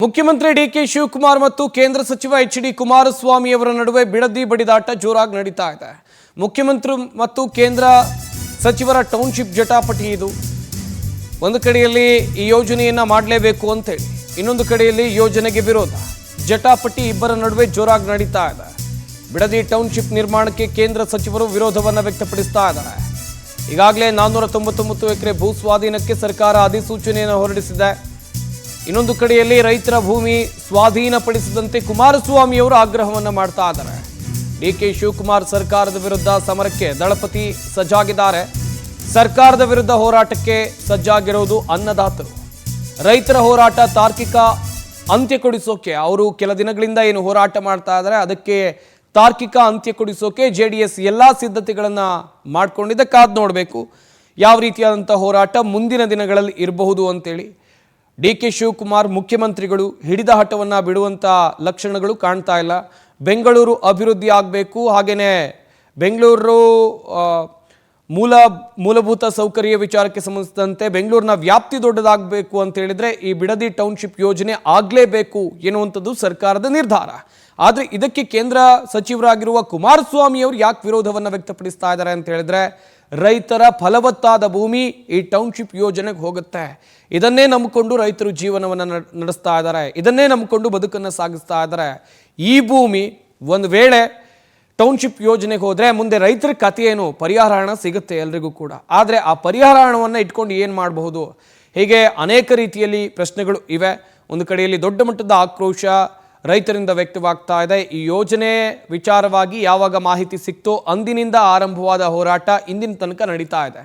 ಮುಖ್ಯಮಂತ್ರಿ ಡಿಕೆ ಶಿವಕುಮಾರ್ ಮತ್ತು ಕೇಂದ್ರ ಸಚಿವ ಎಚ್.ಡಿ. ಕುಮಾರಸ್ವಾಮಿ ಅವರ ನಡುವೆ ಬಿಡದಿ ಬಡಿದಾಟ ಜೋರಾಗಿ ನಡೀತಾ ಇದೆ. ಮುಖ್ಯಮಂತ್ರಿ ಮತ್ತು ಕೇಂದ್ರ ಸಚಿವರ ಟೌನ್ಶಿಪ್ ಜಟಾಪಟಿ ಇದು. ಒಂದು ಕಡೆಯಲ್ಲಿ ಈ ಯೋಜನೆಯನ್ನ ಮಾಡಲೇಬೇಕು ಅಂತ ಹೇಳಿ, ಇನ್ನೊಂದು ಕಡೆಯಲ್ಲಿ ಯೋಜನೆಗೆ ವಿರೋಧ. ಜಟಾಪಟಿ ಇಬ್ಬರ ನಡುವೆ ಜೋರಾಗಿ ನಡೀತಾ ಇದೆ. ಬಿಡದಿ ಟೌನ್ಶಿಪ್ ನಿರ್ಮಾಣಕ್ಕೆ ಕೇಂದ್ರ ಸಚಿವರು ವಿರೋಧವನ್ನು ವ್ಯಕ್ತಪಡಿಸ್ತಾ ಇದ್ದಾರೆ. ಈಗಾಗಲೇ 499 ಎಕರೆ ಭೂ ಸ್ವಾಧೀನಕ್ಕೆ ಸರ್ಕಾರ ಅಧಿಸೂಚನೆಯನ್ನು ಹೊರಡಿಸಿದೆ. ಇನ್ನೊಂದು ಕಡೆಯಲ್ಲಿ ರೈತರ ಭೂಮಿ ಸ್ವಾಧೀನಪಡಿಸದಂತೆ ಕುಮಾರಸ್ವಾಮಿ ಅವರು ಆಗ್ರಹವನ್ನು ಮಾಡ್ತಾ ಇದ್ದಾರೆ. ಡಿಕೆ ಶಿವಕುಮಾರ್ ಸರ್ಕಾರದ ವಿರುದ್ಧ ಸಮರಕ್ಕೆ ದಳಪತಿ ಸಜ್ಜಾಗಿದ್ದಾರೆ. ಸರ್ಕಾರದ ವಿರುದ್ಧ ಹೋರಾಟಕ್ಕೆ ಸಜ್ಜಾಗಿರೋದು ಅನ್ನದಾತರು. ರೈತರ ಹೋರಾಟ ತಾರ್ಕಿಕ ಅಂತ್ಯ ಕೊಡಿಸೋಕೆ ಅವರು ಕೆಲ ದಿನಗಳಿಂದ ಏನು ಹೋರಾಟ ಮಾಡ್ತಾ ಇದ್ದಾರೆ, ಅದಕ್ಕೆ ತಾರ್ಕಿಕ ಅಂತ್ಯ ಕೊಡಿಸೋಕೆ ಜೆಡಿಎಸ್ ಎಲ್ಲ ಸಿದ್ಧತೆಗಳನ್ನು ಮಾಡಿಕೊಂಡಿದ್ದ. ಕಾದು ನೋಡಬೇಕು ಯಾವ ರೀತಿಯಾದಂಥ ಹೋರಾಟ ಮುಂದಿನ ದಿನಗಳಲ್ಲಿ ಇರಬಹುದು ಅಂತೇಳಿ. ಡಿಕೆ ಶಿವಕುಮಾರ್ ಮುಖ್ಯಮಂತ್ರಿಗಳು ಹಿಡಿದ ಹಠವನ್ನು ಬಿಡುವಂಥ ಲಕ್ಷಣಗಳು ಕಾಣ್ತಾ ಇಲ್ಲ. ಬೆಂಗಳೂರು ಅಭಿವೃದ್ಧಿ ಆಗಬೇಕು, ಹಾಗೆಯೇ ಬೆಂಗಳೂರು ಮೂಲಭೂತ ಸೌಕರ್ಯ ವಿಚಾರಕ್ಕೆ ಸಂಬಂಧಿಸಿದಂತೆ ಬೆಂಗಳೂರಿನ ವ್ಯಾಪ್ತಿ ದೊಡ್ಡದಾಗಬೇಕು ಅಂತ ಹೇಳಿದ್ರೆ ಈ ಬಿಡದಿ ಟೌನ್ಶಿಪ್ ಯೋಜನೆ ಆಗಲೇಬೇಕು ಎನ್ನುವಂಥದ್ದು ಸರ್ಕಾರದ ನಿರ್ಧಾರ. ಆದರೆ ಇದಕ್ಕೆ ಕೇಂದ್ರ ಸಚಿವರಾಗಿರುವ ಕುಮಾರಸ್ವಾಮಿ ಅವರು ಯಾಕೆ ವಿರೋಧವನ್ನು ವ್ಯಕ್ತಪಡಿಸ್ತಾ ಇದ್ದಾರೆ ಅಂತ ಹೇಳಿದ್ರೆ, ರೈತರ ಫಲವತ್ತಾದ ಭೂಮಿ ಈ ಟೌನ್ಶಿಪ್ ಯೋಜನೆಗೆ ಹೋಗುತ್ತೆ. ಇದನ್ನೇ ನಂಬಿಕೊಂಡು ರೈತರು ಜೀವನವನ್ನು ನಡೆಸ್ತಾ ಇದ್ದಾರೆ, ಇದನ್ನೇ ನಂಬಿಕೊಂಡು ಬದುಕನ್ನು ಸಾಗಿಸ್ತಾ ಇದ್ದಾರೆ. ಈ ಭೂಮಿ ಒಂದು ವೇಳೆ ಟೌನ್ಶಿಪ್ ಯೋಜನೆಗೆ ಹೋದರೆ ಮುಂದೆ ರೈತರ ಕಥೆ ಏನು, ಪರಿಹಾರ ಹಣ ಸಿಗುತ್ತೆ ಎಲ್ರಿಗೂ ಕೂಡ. ಆದರೆ ಆ ಪರಿಹಾರ ಹಣವನ್ನು ಇಟ್ಕೊಂಡು ಏನು ಮಾಡಬಹುದು, ಹೀಗೆ ಅನೇಕ ರೀತಿಯಲ್ಲಿ ಪ್ರಶ್ನೆಗಳು ಇವೆ. ಒಂದು ಕಡೆಯಲ್ಲಿ ದೊಡ್ಡ ಮಟ್ಟದ ಆಕ್ರೋಶ ರೈತರಿಂದ ವ್ಯಕ್ತವಾಗ್ತಾ ಇದೆ. ಈ ಯೋಜನೆ ವಿಚಾರವಾಗಿ ಯಾವಾಗ ಮಾಹಿತಿ ಸಿಕ್ತೋ ಅಂದಿನಿಂದ ಆರಂಭವಾದ ಹೋರಾಟ ಇಂದಿನ ತನಕ ನಡೀತಾ ಇದೆ.